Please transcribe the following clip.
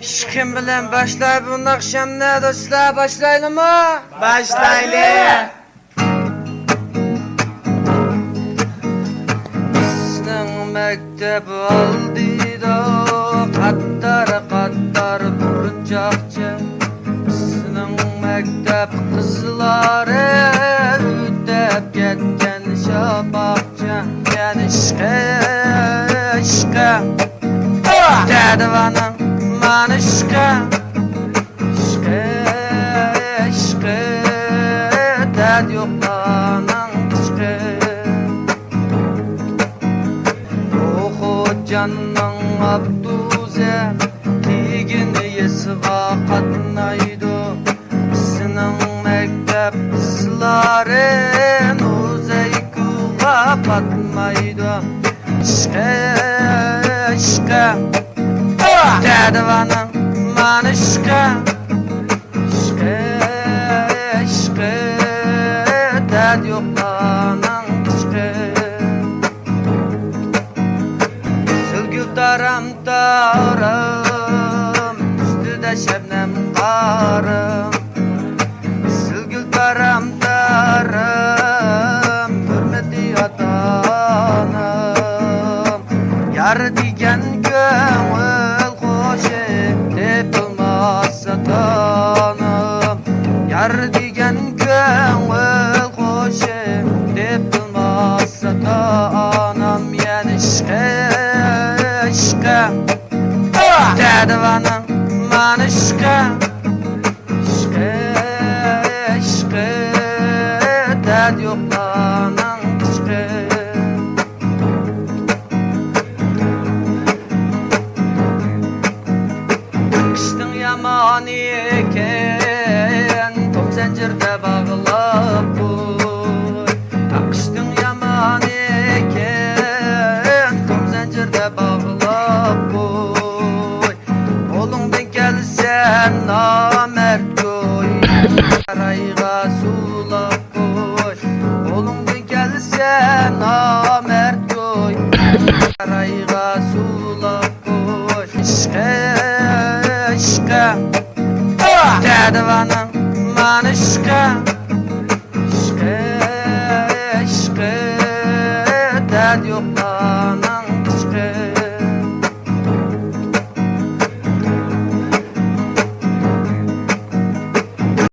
Kim bilen başlay bu akşam ne dostlar, başlayalım mı? Başlayalım. Bizning mektep aldida qattar burchaqcha. Bizning mektep qizlari o'tib ketgan shabaqcha. Yani ishqa Dadavaning manishqa ishqa dad yo'qlaning ishqa Canның abduze Ligini yesva qatnaydı Bizning mektep qizlarin Uzaykuga patmaydı Ishqa Dadavaning manishqa Ishqa dad yo'qlaning ishqa Taram tarım üstüde şebnem karım Sılgül taram tarım hürmeti atanım Yar digen gönül hoşu tepilmaz satanım Yar digen gönül hoşu tepilmaz satanım Yani ishqa Dadavaning manishqa ishqa dad yo'qlaning ishqa Qishning yomoni ekan tom zanjirda bog'lab qo'y Qishning yomoni ekan tom zanjirda bog'lab qo'y Qo'lingdan kelsa nomard qo'y Sarayga sulab qo'y Qo'lingdan kelsa nomard qo'y Sarayga sulab qo'y Ishqa Dadavaning manishqa ishqa dad yo'q